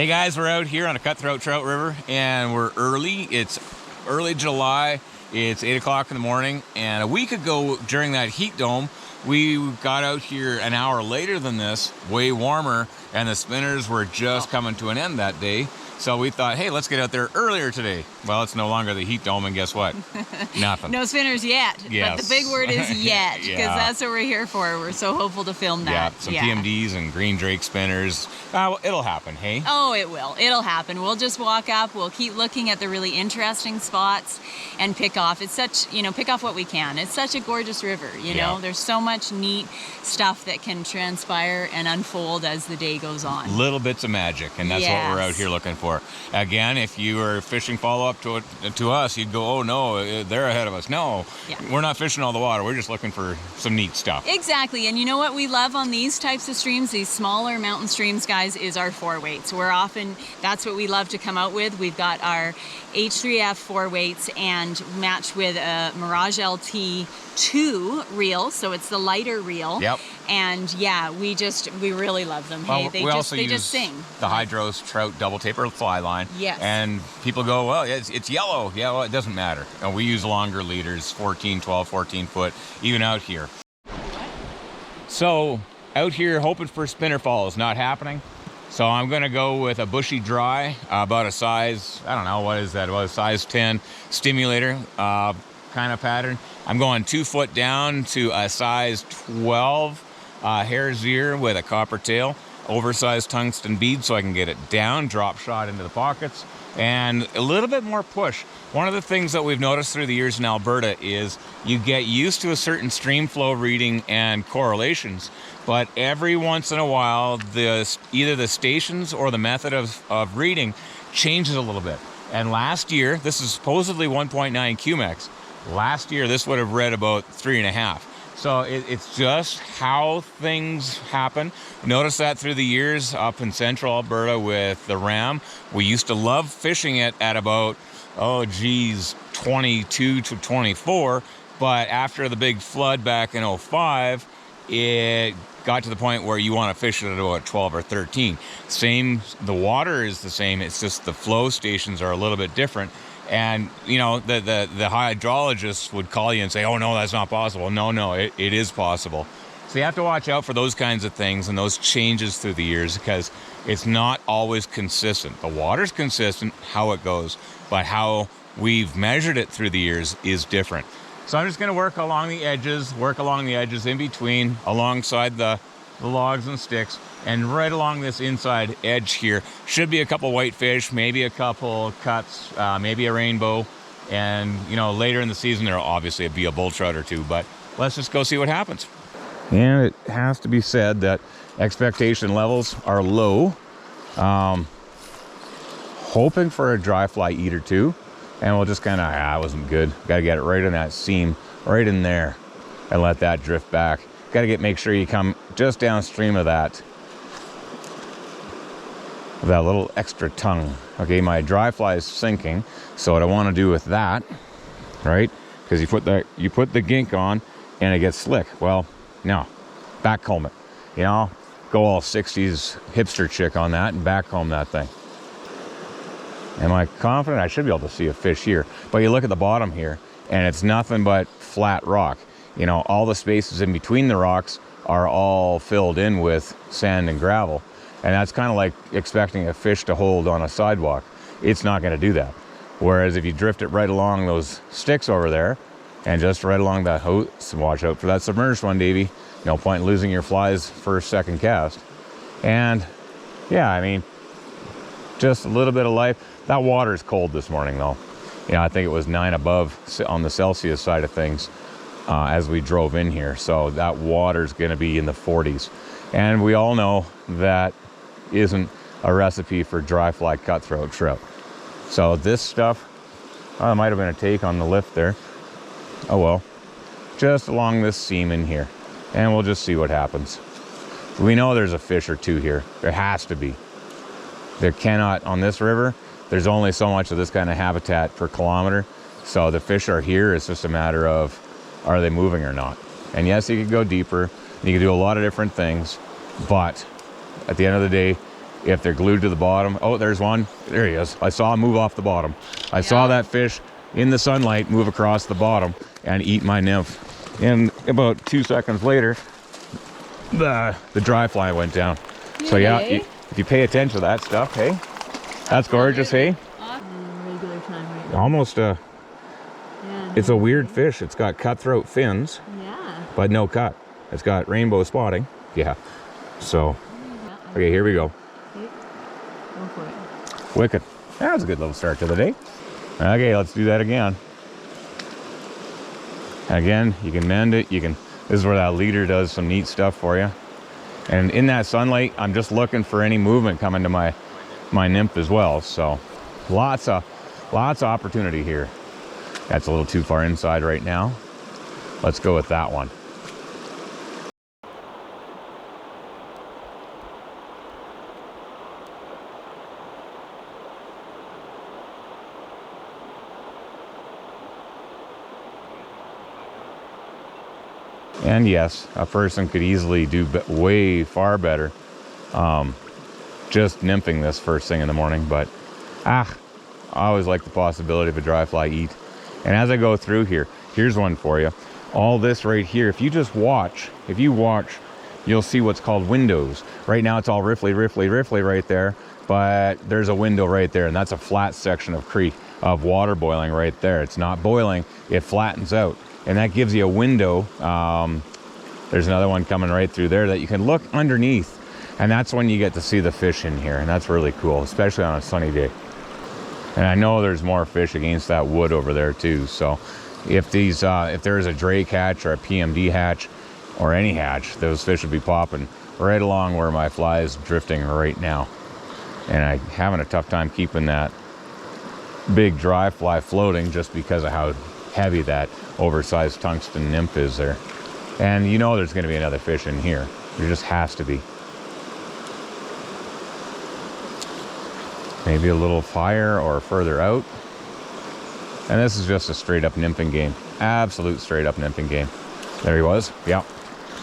Hey guys, we're out here on the Cutthroat Trout River and we're early. It's early July. It's 8 o'clock in the morning, and a week ago during that heat dome, we got out here an hour later than this, way warmer, and the spinners were just coming to an end that day. So we thought, hey, let's get out there earlier today. Well, it's no longer the heat dome, and guess what? Nothing. No spinners yet. Yes. But the big word is yet, because Yeah. that's what we're here for. We're so hopeful to film that. Yeah, some PMDs and green drake spinners. It'll happen, hey? Oh, it will. It'll happen. We'll just walk up. We'll keep looking at the really interesting spots and pick off. It's such, pick off what we can. It's such a gorgeous river, you know? There's so much neat stuff that can transpire and unfold as the day goes on. Little bits of magic, and that's what we're out here looking for. Again, if you were fishing follow-up to us, you'd go, oh no, they're ahead of us. No, we're not fishing all the water. We're just looking for some neat stuff. Exactly, and you know what we love on these types of streams, these smaller mountain streams, guys, is our 4-weights. That's what we love to come out with. We've got our H3F 4-weights and matched with a Mirage LT 2 reel, so it's the lighter reel. Yep. And yeah, we really love them. Well, hey, they just sing. The Hydros Trout double taper fly line. Yes. And people go, well, it's yellow. Yeah, well, it doesn't matter. And we use longer leaders, 14, 12, 14 foot, even out here. So out here hoping for spinner falls, not happening. So I'm gonna go with a bushy dry, about a size, I don't know, what is that? About a size 10 stimulator kind of pattern. I'm going 2 foot down to a size 12 hare's ear with a copper tail, oversized tungsten bead so I can get it down, drop shot into the pockets, and a little bit more push. One of the things that we've noticed through the years in Alberta is you get used to a certain stream flow reading and correlations, but every once in a while, either the stations or the method of reading changes a little bit. And last year, this is supposedly 1.9 QMEX. Last year, this would have read about 3.5. So it's just how things happen. Notice that through the years up in central Alberta with the Ram. We used to love fishing it at about, 22 to 24. But after the big flood back in 05, it got to the point where you want to fish it at about 12 or 13. The water is the same. It's just the flow stations are a little bit different. And, the hydrologists would call you and say, oh, no, that's not possible. No, it is possible. So you have to watch out for those kinds of things and those changes through the years because it's not always consistent. The water's consistent, how it goes, but how we've measured it through the years is different. So I'm just going to work along the edges in between, alongside the logs and sticks. And right along this inside edge here should be a couple whitefish, maybe a couple cuts, maybe a rainbow. And, later in the season, there'll obviously be a bull trout or two. But let's just go see what happens. And it has to be said that expectation levels are low. Hoping for a dry fly eat or two. And we'll just kind of, it wasn't good. Got to get it right in that seam, right in there. And let that drift back. Got to make sure you come just downstream of that little extra tongue. Okay, my dry fly is sinking, so what I want to do with that, right? Because you put the gink on, and it gets slick. Well, no, backcomb it. Go all 60s hipster chick on that and backcomb that thing. Am I confident? I should be able to see a fish here, but you look at the bottom here, and it's nothing but flat rock. All the spaces in between the rocks are all filled in with sand and gravel. And that's kind of like expecting a fish to hold on a sidewalk. It's not going to do that. Whereas if you drift it right along those sticks over there and just right along that hose, watch out for that submerged one, Davey. No point in losing your flies first, second cast. And yeah, just a little bit of life. That water is cold this morning though. I think it was 9 above on the Celsius side of things as we drove in here. So that water's going to be in the 40s. And we all know that isn't a recipe for dry fly cutthroat trout. So this stuff, it might have been a take on the lift there. Oh well, just along this seam in here. And we'll just see what happens. We know there's a fish or two here. There has to be. There cannot, on this river, there's only so much of this kind of habitat per kilometer. So the fish are here. It's just a matter of, are they moving or not? And yes, you could go deeper. You can do a lot of different things. But at the end of the day, if they're glued to the bottom. Oh, there's one. There he is. I saw him move off the bottom. I saw that fish in the sunlight move across the bottom and eat my nymph. And about 2 seconds later, the dry fly went down. So yeah, if you pay attention to that stuff, hey, that's gorgeous, hey? Regular time right now. Almost Yeah, it's a weird fish. It's got cutthroat fins, yeah. but no cut. It's got rainbow spotting. Yeah. So, okay, here we go. Go for it. Wicked. That was a good little start to the day. Okay, let's do that again. Again, you can mend it. This is where that leader does some neat stuff for you. And in that sunlight, I'm just looking for any movement coming to my nymph as well. So lots of opportunity here. That's a little too far inside right now. Let's go with that one. And yes, a person could easily do way far better just nymphing this first thing in the morning, but I always like the possibility of a dry fly eat. And as I go through here, here's one for you. All this right here, if you watch, you'll see what's called windows. Right now it's all riffly right there, but there's a window right there, and that's a flat section of creek of water boiling right there. It's not boiling, it flattens out. And that gives you a window. There's another one coming right through there that you can look underneath. And that's when you get to see the fish in here. And that's really cool, especially on a sunny day. And I know there's more fish against that wood over there too. So if there's a drake hatch or a PMD hatch or any hatch, those fish would be popping right along where my fly is drifting right now. And I'm having a tough time keeping that big dry fly floating just because of how heavy that oversized tungsten nymph is there. And you know there's going to be another fish in here. There just has to be. Maybe a little higher or further out. And this is just a straight up nymphing game. Absolute straight up nymphing game. There he was. Yep.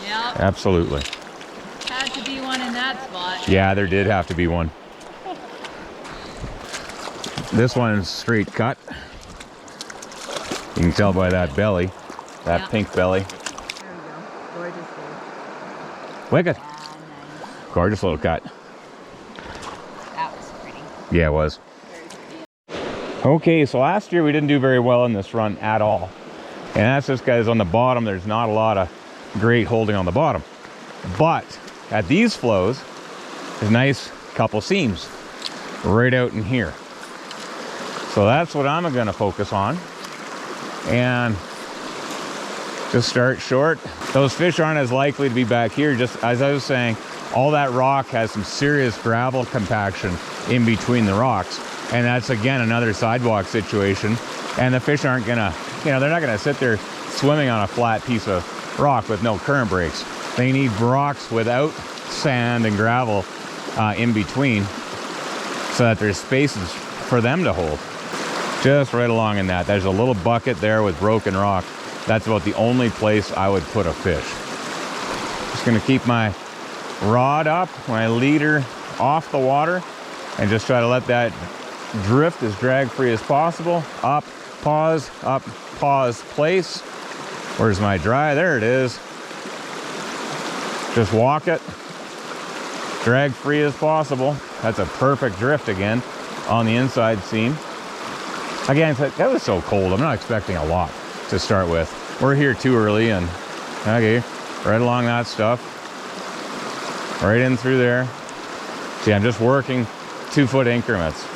Yep. Absolutely. Had to be one in that spot. Yeah, there did have to be one. This one is straight cut. You can tell by that belly, that pink belly. There we go. Gorgeous fish. Wicked. Yeah, nice. Gorgeous little cut. That was pretty. Yeah, it was. Okay, so last year we didn't do very well in this run at all. And that's just because on the bottom, there's not a lot of great holding on the bottom. But at these flows, there's a nice couple seams right out in here. So that's what I'm gonna focus on. And just start short. Those fish aren't as likely to be back here. Just as I was saying, all that rock has some serious gravel compaction in between the rocks. And that's, again, another sidewalk situation. And the fish aren't gonna, they're not gonna sit there swimming on a flat piece of rock with no current breaks. They need rocks without sand and gravel in between so that there's spaces for them to hold. Just right along in that. There's a little bucket there with broken rock. That's about the only place I would put a fish. Just gonna keep my rod up, my leader off the water, and just try to let that drift as drag free as possible. Up, pause, place. Where's my dry? There it is. Just walk it, drag free as possible. That's a perfect drift again on the inside seam. Again, that was so cold. I'm not expecting a lot to start with. We're here too early, and okay, right along that stuff, right in through there. See, I'm just working 2 foot increments.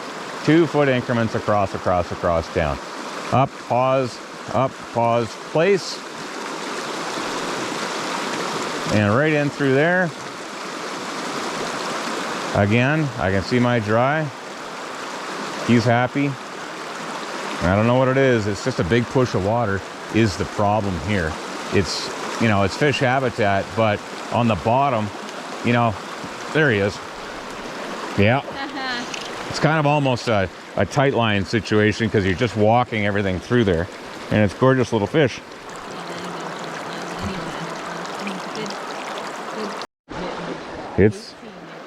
2 foot increments across, down. Up, pause, place. And right in through there. Again, I can see my dry. He's happy. I don't know what it is. It's just a big push of water is the problem here. It's, it's fish habitat, but on the bottom, there he is. Yeah. It's kind of almost a tight line situation because you're just walking everything through there. And it's gorgeous little fish.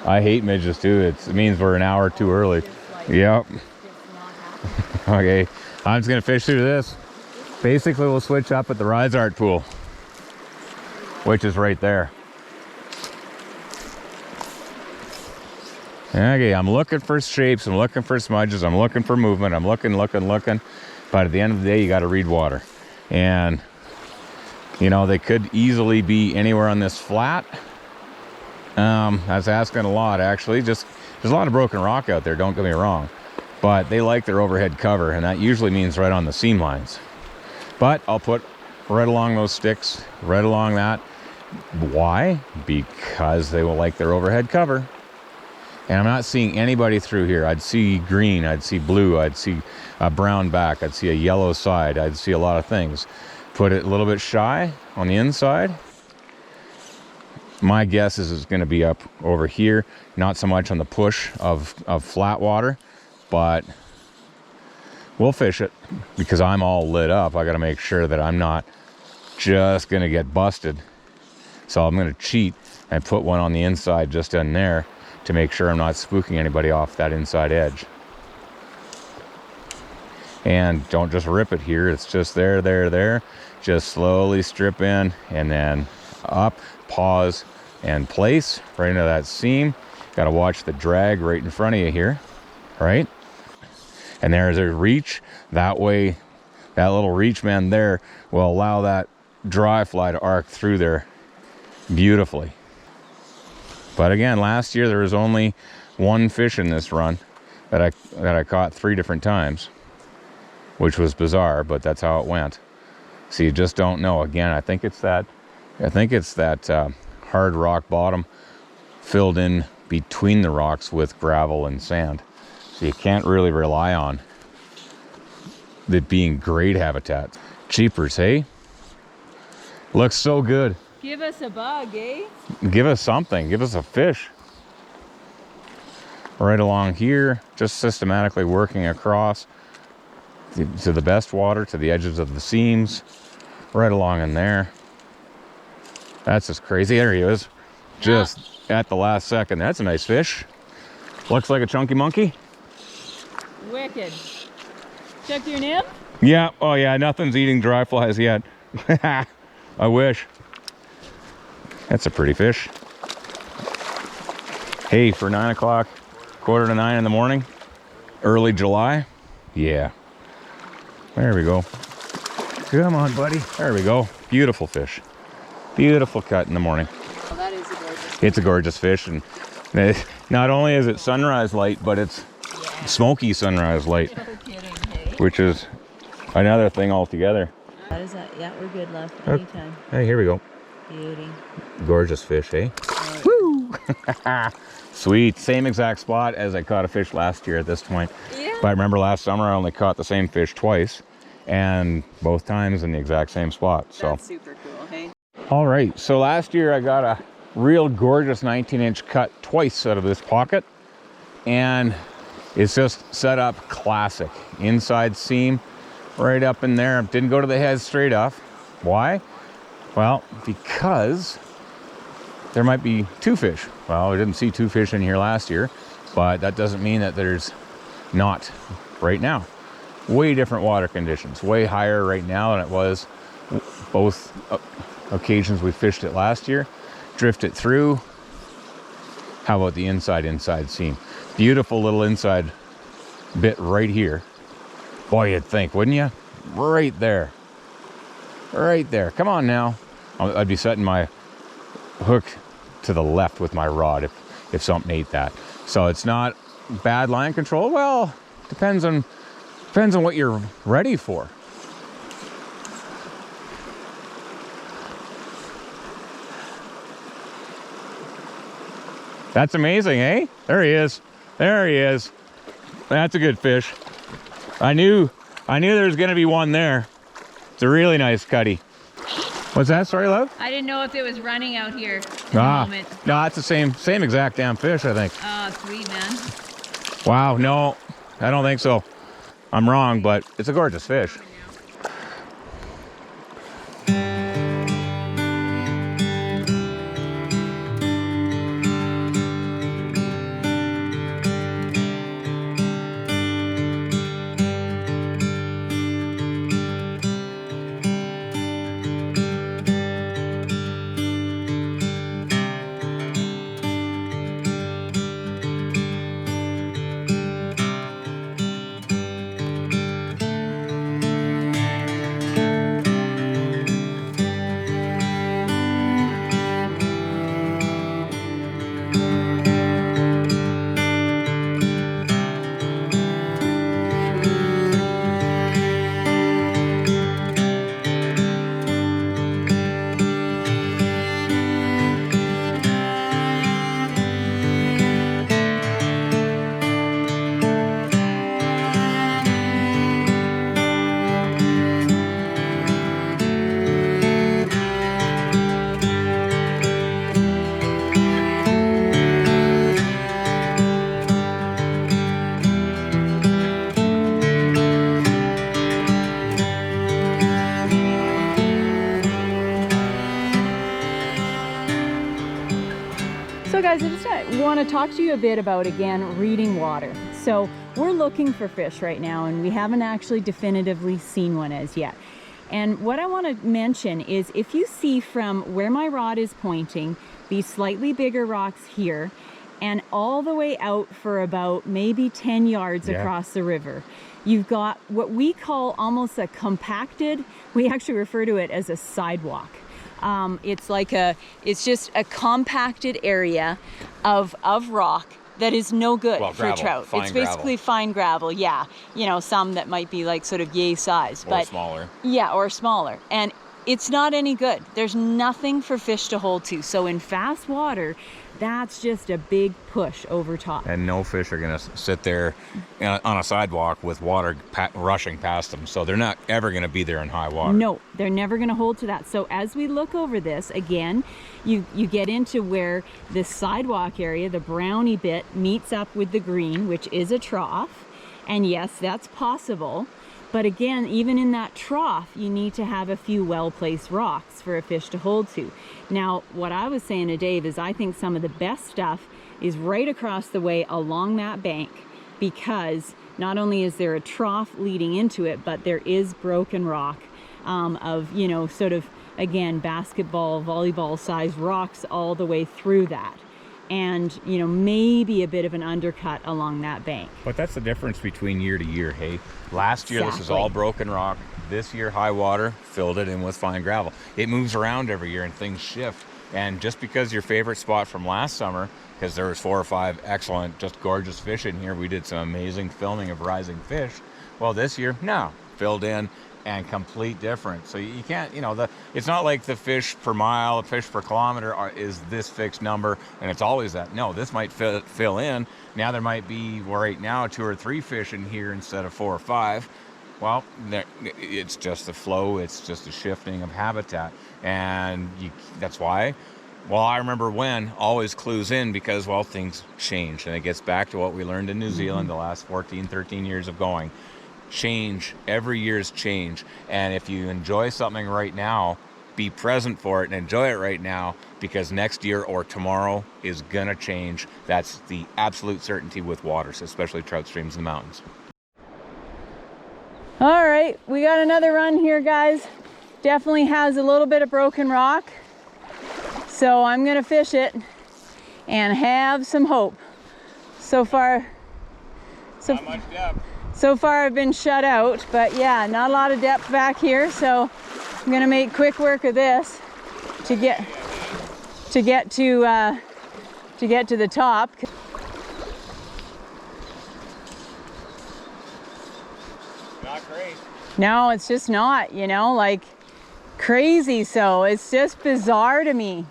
I hate midges too. It means we're an hour too early. Yep. Okay, I'm just gonna fish through this. Basically, we'll switch up at the Rise Art pool, which is right there. Okay, I'm looking for shapes, I'm looking for smudges, I'm looking for movement, I'm looking. But at the end of the day, you got to read water. And, you know, they could easily be anywhere on this flat. That's asking a lot, actually. Just, there's a lot of broken rock out there, don't get me wrong. But they like their overhead cover, and that usually means right on the seam lines. But I'll put right along those sticks, right along that. Why? Because they will like their overhead cover. And I'm not seeing anybody through here. I'd see green, I'd see blue, I'd see a brown back, I'd see a yellow side, I'd see a lot of things. Put it a little bit shy on the inside. My guess is it's going to be up over here, not so much on the push of flat water, but we'll fish it because I'm all lit up. I got to make sure that I'm not just going to get busted. So I'm going to cheat and put one on the inside just in there to make sure I'm not spooking anybody off that inside edge. And don't just rip it here. It's just there. Just slowly strip in and then up, pause, and place right into that seam. Got to watch the drag right in front of you here, right? And there's a reach. That way, that little reach man there will allow that dry fly to arc through there beautifully. But again, last year there was only one fish in this run that I caught 3 different times, which was bizarre, but that's how it went. So you just don't know. Again, I think it's that hard rock bottom filled in between the rocks with gravel and sand. So you can't really rely on it being great habitat. Cheapers, hey? Looks so good. Give us a bug, eh? Give us something. Give us a fish. Right along here, just systematically working across to the best water, to the edges of the seams. Right along in there. That's just crazy. There he is. Just at the last second. That's a nice fish. Looks like a chunky monkey. Wicked. Check your nymph? Yeah. Oh yeah, nothing's eating dry flies yet. I wish. That's a pretty fish. Hey, for 9 o'clock, 8:45 in the morning, early July. Yeah. There we go. Come on, buddy. There we go. Beautiful fish. Beautiful cut in the morning. Oh, that is a gorgeous. It's a gorgeous fish, and not only is it sunrise light, but it's smoky sunrise light, No kidding, hey? which is another thing altogether. That is that. Yeah, we're good, love. Anytime. Hey, here we go. Beauty. Gorgeous fish, eh? Woo! Sweet. Same exact spot as I caught a fish last year at this point. Yeah. But I remember last summer I only caught the same fish twice, and both times in the exact same spot. So That's super cool, hey? all right, so last year I got a real gorgeous 19-inch cut twice out of this pocket, and it's just set up classic. Inside seam right up in there. Didn't go to the head straight off. Why? Well, because there might be 2 fish. Well, we didn't see 2 fish in here last year, but that doesn't mean that there's not right now. Way different water conditions, way higher right now than it was both occasions we fished it last year. Drift it through. How about the inside seam? Beautiful little inside bit right here. Boy, you'd think, wouldn't you? Right there. Right there. Come on now. I'd be setting my hook to the left with my rod if something ate that. So it's not bad line control. Well, depends on what you're ready for. That's amazing, eh? There he is. There he is. That's a good fish. I knew there was going to be one there. It's a really nice cutty. What's that? Sorry, love? I didn't know if it was running out here at the moment. No, it's the same exact damn fish, I think. Oh, sweet, man. Wow, no, I don't think so. I'm wrong, but it's a gorgeous fish. So guys, I just want to talk to you a bit about, again, reading water. So we're looking for fish right now, and we haven't actually definitively seen one as yet. And what I want to mention is, if you see from where my rod is pointing, these slightly bigger rocks here, and all the way out for about maybe 10 yards across the river, you've got what we call almost a compacted, we actually refer to it as a sidewalk. It's just a compacted area of rock that is no good for trout. It's basically fine gravel, yeah. You know, some that might be like sort of yay size. Or smaller. Yeah, or smaller. And it's not any good. There's nothing for fish to hold to. So in fast water, that's just a big push over top. And no fish are going to sit there on a sidewalk with water rushing past them. So they're not ever going to be there in high water. No, they're never going to hold to that. So as we look over this, again, you get into where this sidewalk area, the brownie bit, meets up with the green, which is a trough. And yes, that's possible. But again, even in that trough, you need to have a few well-placed rocks for a fish to hold to. Now, what I was saying to Dave is I think some of the best stuff is right across the way along that bank, because not only is there a trough leading into it, but there is broken rock of, you know, sort of, again, basketball, volleyball sized rocks all the way through that. And, you know, maybe a bit of an undercut along that bank. But that's the difference between year to year, hey? Last year, This is all broken rock. This year, high water filled it in with fine gravel. It moves around every year and things shift. And just because your favorite spot from last summer, because there was 4 or 5 excellent, just gorgeous fish in here, we did some amazing filming of rising fish. Well, this year, no, filled in and complete different. So you can't, you know, it's not like the fish per mile, fish per kilometer is this fixed number, and it's always that. No, this might fill in. Now there might be, right now, 2 or 3 fish in here instead of 4 or 5. Well, it's just the flow. It's just a shifting of habitat, and that's why. Well, I remember when always clues in, because, well, things change, and it gets back to what we learned in New Zealand the last 14, 13 years of going. Change, every year's change. And if you enjoy something right now, be present for it and enjoy it right now, because next year or tomorrow is gonna change. That's the absolute certainty with water, especially trout streams in the mountains. All right, we got another run here, guys. Definitely has a little bit of broken rock, so I'm gonna fish it and have some hope. So far, not much depth. So far I've been shut out, but yeah, not a lot of depth back here, so I'm gonna make quick work of this to get to the top. Not great. No, it's just not, you know, like crazy. So it's just bizarre to me.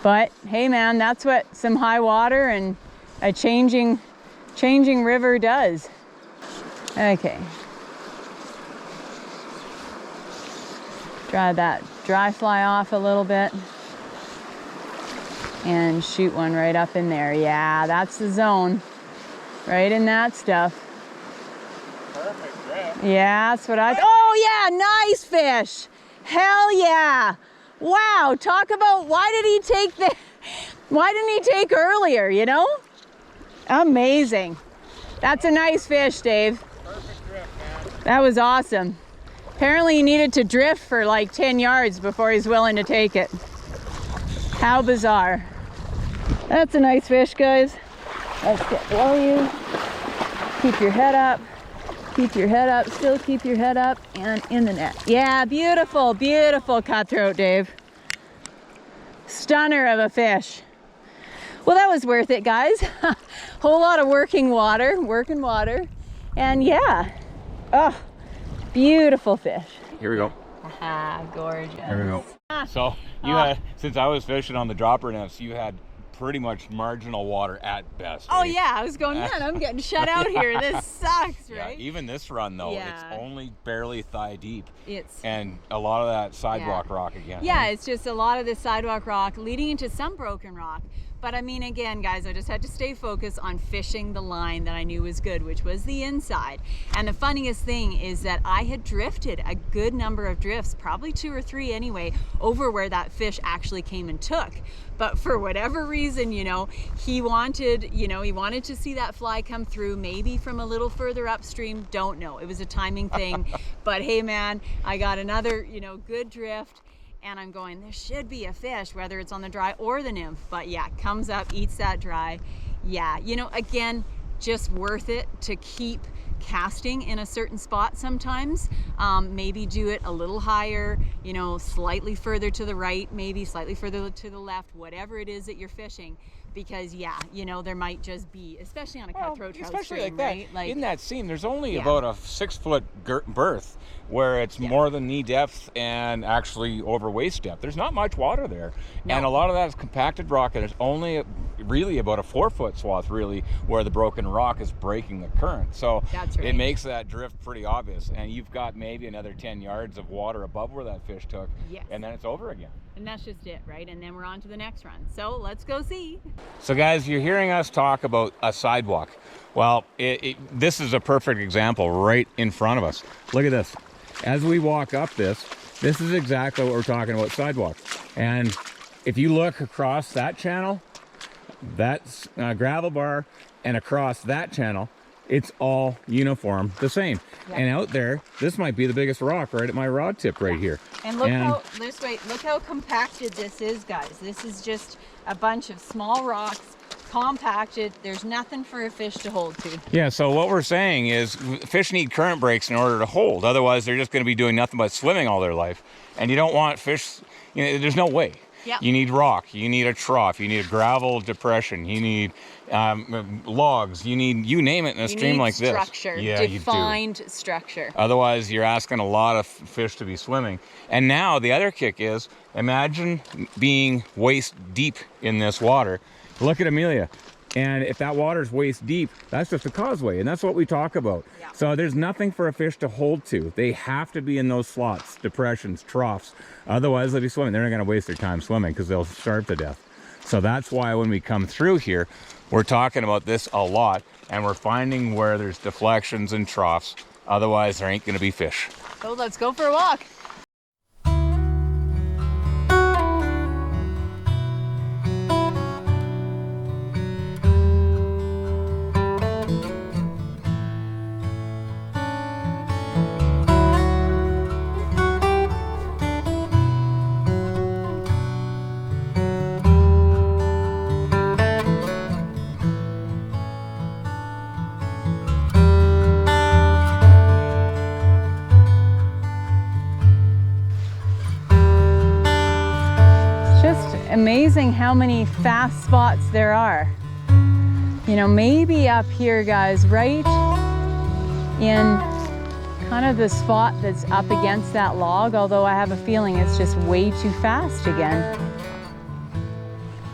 But hey man, that's what some high water and a changing river does. Okay. Dry that dry fly off a little bit and shoot one right up in there. Yeah, that's the zone. Right in that stuff. Perfect grip. Yeah, that's what oh yeah, nice fish. Hell yeah. Wow, talk about why didn't he take earlier, you know? Amazing. That's a nice fish, Dave. Perfect grip, man. That was awesome. Apparently he needed to drift for like 10 yards before he's willing to take it. How bizarre. That's a nice fish, guys. Let's get below you. Keep your head up. Keep your head up. Still keep your head up and in the net. Yeah, beautiful, beautiful cutthroat, Dave. Stunner of a fish. Well, that was worth it, guys. Whole lot of working water. And yeah, oh, beautiful fish. Here we go. Ah, gorgeous. Here we go. So you had, since I was fishing on the dropper nets, you had pretty much marginal water at best. Oh eh? yeah, I was going, man, I'm getting shut out here. This sucks, right? Yeah, even this run though, Yeah. it's only barely thigh deep. It's And a lot of that sidewalk rock again. Yeah, eh? it's just a lot of the sidewalk rock leading into some broken rock. But I mean, again, guys, I just had to stay focused on fishing the line that I knew was good, which was the inside. And the funniest thing is that I had drifted a good number of drifts, probably 2 or 3 anyway, over where that fish actually came and took. But for whatever reason, you know, he wanted to see that fly come through, maybe from a little further upstream, don't know. It was a timing thing. But hey, man, I got another, you know, good drift. And I'm going, there should be a fish, whether it's on the dry or the nymph. But yeah, comes up, eats that dry. Yeah, you know, again, just worth it to keep casting in a certain spot sometimes. Maybe do it a little higher, you know, slightly further to the right, maybe slightly further to the left, whatever it is that you're fishing. Because yeah, you know, there might just be, especially on a cutthroat trout especially stream, like that. right? Like in that seam, there's only about a 6-foot berth where it's more than knee depth and actually over waist depth. There's not much water there, and a lot of that is compacted rock, and there's only really about a 4-foot swath really where the broken rock is breaking the current. So that's right. It makes that drift pretty obvious, and you've got maybe another 10 yards of water above where that fish took, and then it's over again. And that's just it, right? And then we're on to the next run. So let's go see. So guys, you're hearing us talk about a sidewalk. Well, this is a perfect example right in front of us. Look at this. As we walk up this is exactly what we're talking about, sidewalk. And if you look across that channel, that's gravel bar, and across that channel, it's all uniform, the same. And out there, this might be the biggest rock right at my rod tip right here. And look look how compacted this is, guys. This is just a bunch of small rocks, compacted. There's nothing for a fish to hold to. Yeah, so what we're saying is fish need current breaks in order to hold. Otherwise, they're just going to be doing nothing but swimming all their life. And you don't want fish, you know, there's no way. Yep. You need rock, you need a trough, you need a gravel depression, you need logs, you name it in a stream like this. Structure, yeah, defined structure. Otherwise, you're asking a lot of fish to be swimming. And now the other kick is, imagine being waist deep in this water. Look at Amelia. And if that water is waist deep, that's just a causeway, and that's what we talk about. Yeah. So there's nothing for a fish to hold to. They have to be in those slots, depressions, troughs. Otherwise, they'll be swimming. They're not going to waste their time swimming because they'll starve to death. So that's why when we come through here, we're talking about this a lot, and we're finding where there's deflections and troughs. Otherwise, there ain't going to be fish. So let's go for a walk. Amazing how many fast spots there are. You know, maybe up here, guys, right in kind of the spot that's up against that log, although I have a feeling it's just way too fast again.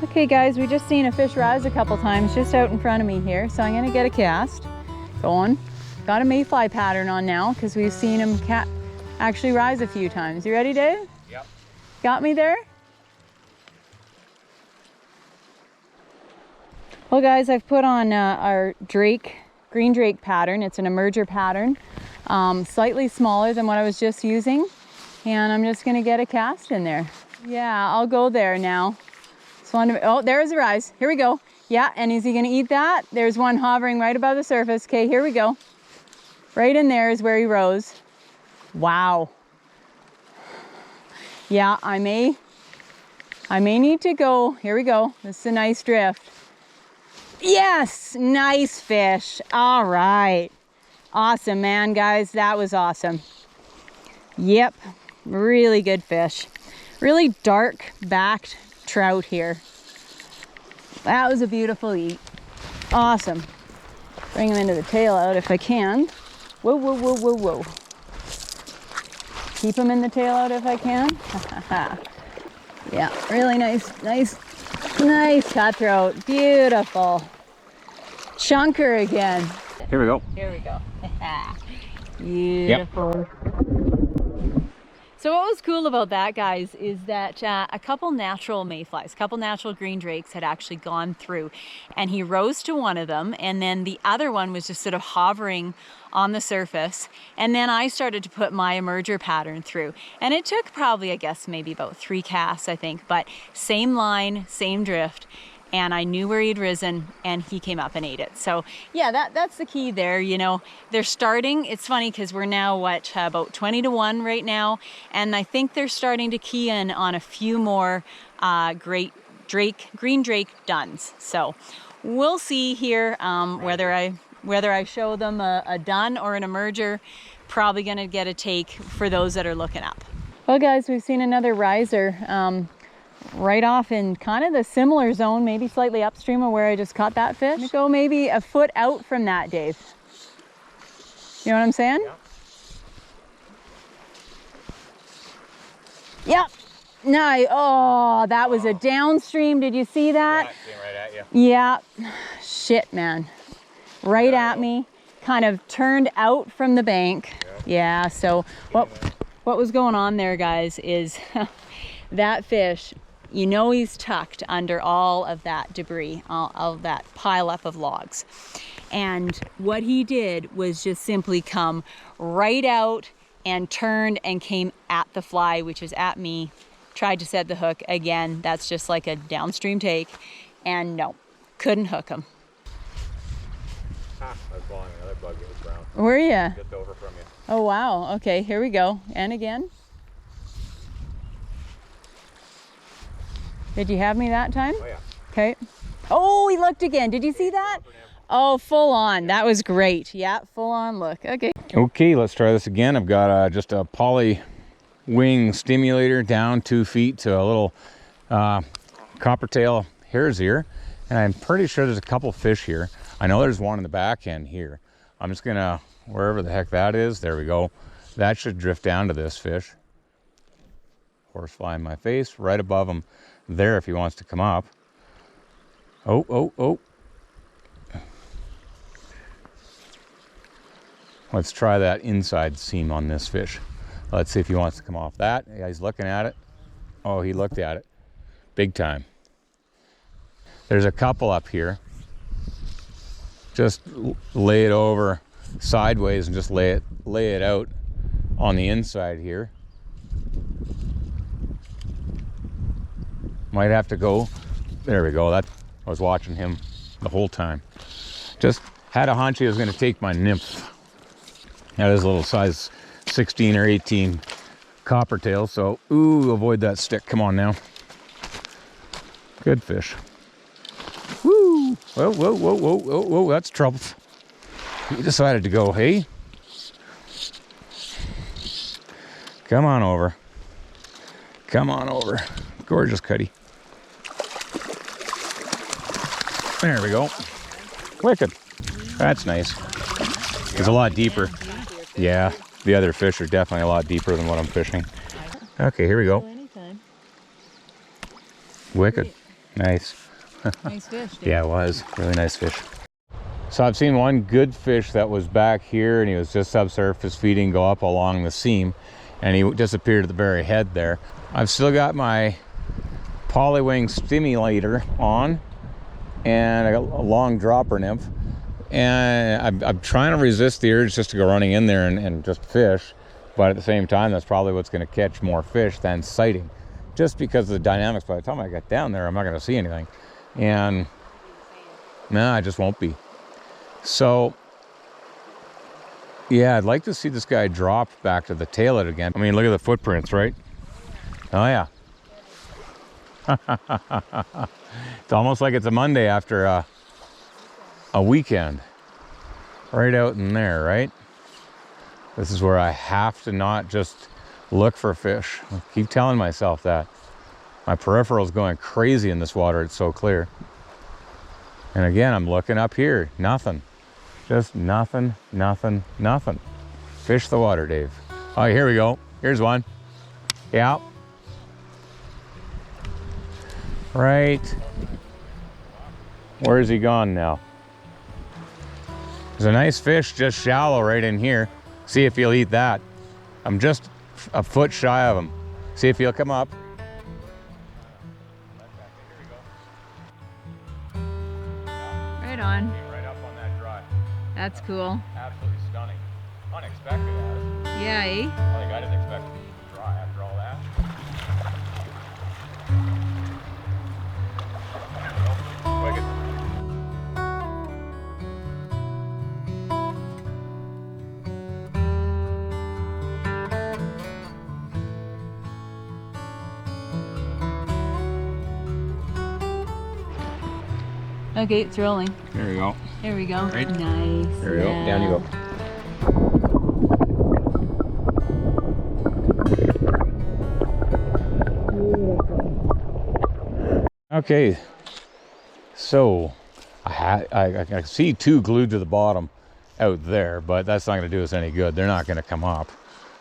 Okay, guys, we just seen a fish rise a couple times just out in front of me here, so I'm gonna get a cast going. Got a mayfly pattern on now because we've seen him actually rise a few times. You ready, Dave? Yep. Got me there? Well, guys, I've put on our green drake pattern. It's an emerger pattern, slightly smaller than what I was just using. And I'm just gonna get a cast in there. Yeah, I'll go there now. Oh, there's a rise. Here we go. Yeah, and is he gonna eat that? There's one hovering right above the surface. Okay, here we go. Right in there is where he rose. Wow. Yeah, I may need to go. Here we go. This is a nice drift. Yes, nice fish. All right. Awesome, man, guys. That was awesome. Yep, really good fish. Really dark backed trout here. That was a beautiful eat. Awesome. Bring him into the tail out if I can. Whoa, whoa, whoa, whoa, whoa. Keep him in the tail out if I can. Yeah, really nice cutthroat. Beautiful. Chunker again. Here we go. Here we go. Beautiful. Yep. So what was cool about that, guys, is that a couple natural mayflies, a couple natural green drakes had actually gone through, and he rose to one of them, and then the other one was just sort of hovering on the surface. And then I started to put my emerger pattern through, and it took probably, I guess, maybe about 3 casts, I think, but same line, same drift. And I knew where he'd risen, and he came up and ate it. So yeah, that's the key there. You know, they're starting. It's funny because we're now what, about 20-1 right now, and I think they're starting to key in on a few more green drake duns. So we'll see here whether I show them a dun or an emerger. Probably gonna get a take for those that are looking up. Well, guys, we've seen another riser. Right off in kind of the similar zone, maybe slightly upstream of where I just caught that fish. I'm gonna go maybe a foot out from that, Dave. You know what I'm saying? Yeah. Yep. No. Oh, that was a downstream. Did you see that? Yeah, came right at you. Yeah. Shit, man. Right at me. Kind of turned out from the bank. Yeah. So what was going on there, guys, is that fish. You know, he's tucked under all of that debris, all of that pile up of logs. And what he did was just simply come right out and turned and came at the fly, which is at me. Tried to set the hook. Again, that's just like a downstream take. And no, couldn't hook him. I was blowing another bug that was brown. Were you? Just over from you. Oh, wow. Okay, here we go. And again. Did you have me that time? Oh, yeah. Okay. Oh, he looked again. Did you see that? Oh, full on. That was great. Yeah, full on look. Okay. Okay, let's try this again. I've got just a poly wing stimulator down 2 feet to a little coppertail hare's ear. And I'm pretty sure there's a couple fish here. I know there's one in the back end here. I'm just gonna, wherever the heck that is, there we go. That should drift down to this fish. Horsefly in my face, right above him there if he wants to come up. Oh. Let's try that inside seam on this fish. Let's see if he wants to come off that. Yeah, he's looking at it. Oh, he looked at it. Big time. There's a couple up here. Just lay it over sideways and just lay it out on the inside here. Might have to go. There we go. That I was watching him the whole time. Just had a hunch he was going to take my nymph. That is a little size 16 or 18 coppertail. So, ooh, avoid that stick. Come on now. Good fish. Woo! Whoa, that's trouble. He decided to go, hey? Come on over. Come on over. Gorgeous cutty. There we go. Wicked. That's nice. It's a lot deeper. Yeah, the other fish are definitely a lot deeper than what I'm fishing. Okay, here we go. Wicked. Nice. Nice fish, dude. Yeah, it was. Really nice fish. So I've seen one good fish that was back here and he was just subsurface feeding, go up along the seam, and he disappeared at the very head there. I've still got my polywing stimulator on, and I got a long dropper nymph, and I'm trying to resist the urge just to go running in there and just fish, but at the same time that's probably what's going to catch more fish than sighting, just because of the dynamics. By the time I get down there, I'm not going to see anything, and no, I just won't be. So yeah, I'd like to see this guy drop back to the tail it again. I mean, look at the footprints, right? Oh yeah. It's almost like it's a Monday after a weekend. Right out in there, right? This is where I have to not just look for fish. I keep telling myself that. My peripheral's going crazy in this water. It's so clear. And again, I'm looking up here. Nothing. Just nothing. Fish the water, Dave. Oh, here we go. Here's one. Yeah. Right. Where's he gone now? There's a nice fish just shallow right in here. See if he'll eat that. I'm just a foot shy of him. See if he'll come up. Right on. Right up on that dry. That's cool. Absolutely stunning. Unexpected as. Yeah, eh? I think I didn't expect it to be dry after all that. Wicked. Okay, it's rolling. There we go. There we go. Right. Nice. There we go. Down you go. Okay, so I see two glued to the bottom out there, but that's not going to do us any good. They're not going to come up.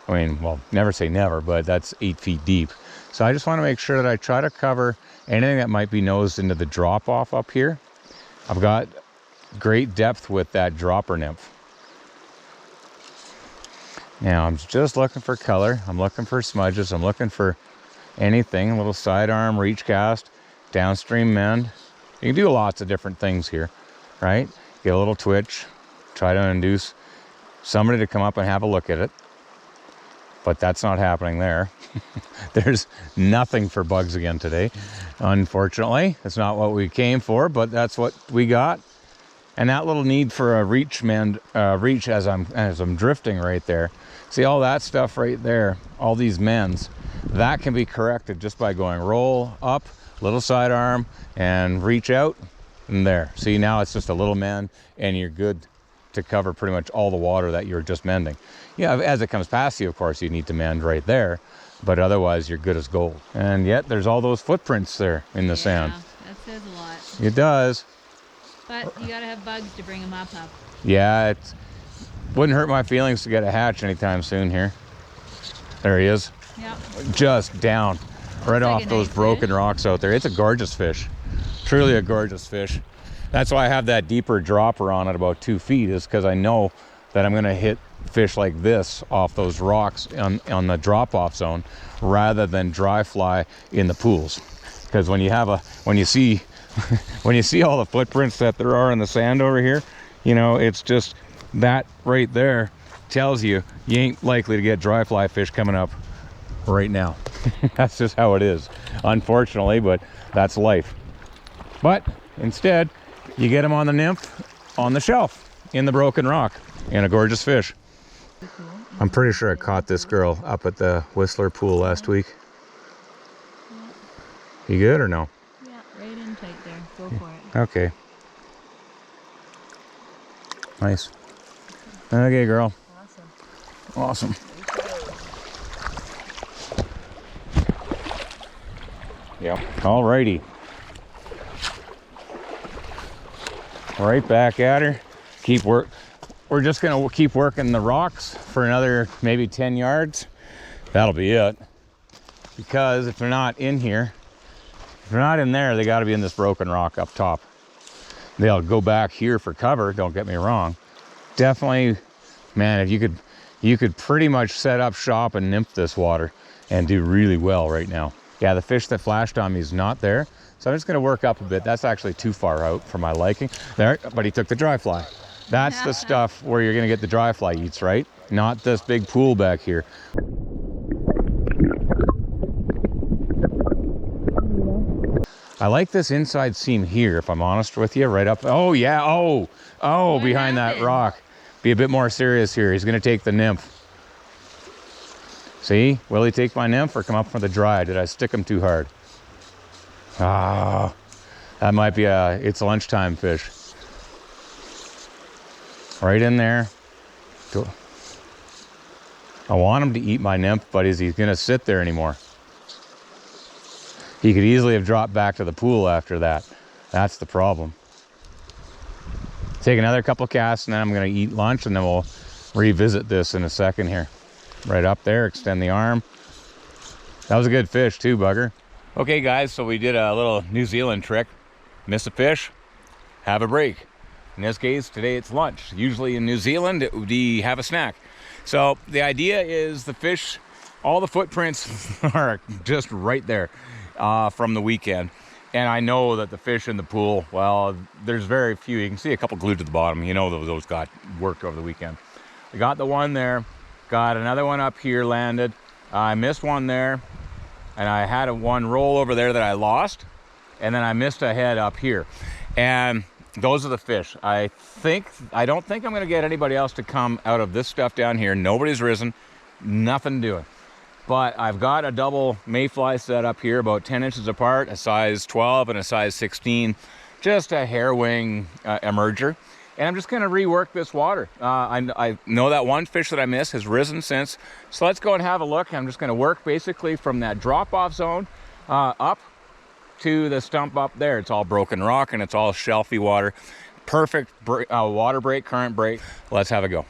I mean, well, never say never, but that's 8 feet deep. So I just want to make sure that I try to cover anything that might be nosed into the drop off up here. I've got great depth with that dropper nymph. Now I'm just looking for color. I'm looking for smudges. I'm looking for anything, a little sidearm, reach cast, downstream mend. You can do lots of different things here, right? Get a little twitch, try to induce somebody to come up and have a look at it. But that's not happening there. There's nothing for bugs again today. Unfortunately, it's not what we came for, but that's what we got. And that little need for a reach mend, reach as I'm drifting right there. See all that stuff right there, all these mends, that can be corrected just by going roll up, little sidearm, and reach out, and there. See, now it's just a little mend, and you're good to cover pretty much all the water that you're just mending. Yeah, as it comes past you, of course, you need to mend right there, but otherwise you're good as gold. And yet there's all those footprints there in the sand. That says a lot. It does. But you gotta have bugs to bring them up. Yeah, it wouldn't hurt my feelings to get a hatch anytime soon here. There he is. Yep. Just down, right like off a those nice broken fish. rocks out there. It's a gorgeous fish. Truly a gorgeous fish. That's why I have that deeper dropper on at about 2 feet, is because I know that I'm gonna hit fish like this off those rocks on the drop-off zone rather than dry fly in the pools. Because when you see when you see all the footprints that there are in the sand over here, you know, it's just that right there tells you you ain't likely to get dry fly fish coming up right now. That's just how it is, unfortunately, but that's life. But instead, you get them on the nymph on the shelf in the broken rock, and a gorgeous fish. I'm pretty sure I caught this girl up at the Whistler pool last week. You good or no? Yeah, right in tight there. Go for it. Okay. Nice. Okay, girl. Awesome. Awesome. Yep. Alrighty. Right back at her. We're just gonna keep working the rocks for another maybe 10 yards. That'll be it. Because if they're not in here, if they're not in there, they got to be in this broken rock up top. They'll go back here for cover, don't get me wrong. Definitely, man, if you could pretty much set up shop and nymph this water and do really well right now. Yeah, the fish that flashed on me is not there, so I'm just going to work up a bit. That's actually too far out for my liking. There, but he took the dry fly. That's the stuff where you're going to get the dry fly eats, right? Not this big pool back here. I like this inside seam here, if I'm honest with you, right up. Oh, yeah. Oh, What behind that happened? rock. Be a bit more serious here. He's going to take the nymph. See? Will he take my nymph or come up for the dry? Did I stick him too hard? Ah, that might be it's lunchtime fish. Right in there. I want him to eat my nymph, but is he going to sit there anymore? He could easily have dropped back to the pool after that. That's the problem. Take another couple casts and then I'm going to eat lunch and then we'll revisit this in a second here. Right up there, extend the arm. That was a good fish too, bugger. Okay guys, so we did a little New Zealand trick. Miss a fish, have a break. In this case, today it's lunch. Usually in New Zealand, it would be have a snack. So the idea is the fish all the footprints are just right there from the weekend. And I know that the fish in the pool, well, there's very few. You can see a couple glued to the bottom. You know those got worked over the weekend. We got the one there. Got another one up here landed. I missed one there. And I had one roll over there that I lost. And then I missed a head up here. And those are the fish. I don't think I'm going to get anybody else to come out of this stuff down here. Nobody's risen. Nothing doing. But I've got a double mayfly set up here, about 10 inches apart, a size 12 and a size 16, just a hair wing emerger. And I'm just gonna rework this water. I know that one fish that I missed has risen since. So let's go and have a look. I'm just gonna work basically from that drop-off zone up to the stump up there. It's all broken rock and it's all shelfy water. Perfect water break, current break. Let's have a go.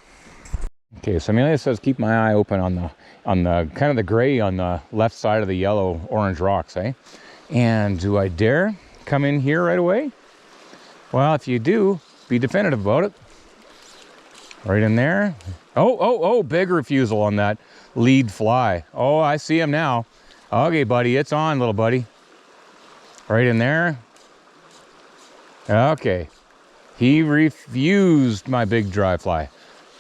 Okay, so Amelia says keep my eye open on the kind of the gray on the left side of the yellow orange rocks, eh? And do I dare come in here right away? Well, if you do, be definitive about it. Right in there. Oh, big refusal on that lead fly. Oh, I see him now. Okay, buddy, it's on, little buddy. Right in there. Okay. He refused my big dry fly.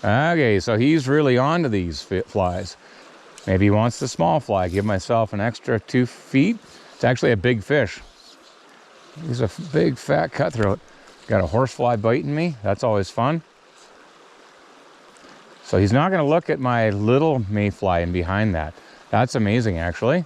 Okay, so he's really onto these flies. Maybe he wants the small fly. Give myself an extra 2 feet. It's actually a big fish. He's a big fat cutthroat. Got a horsefly biting me. That's always fun. So he's not going to look at my little mayfly in behind that. That's amazing, actually.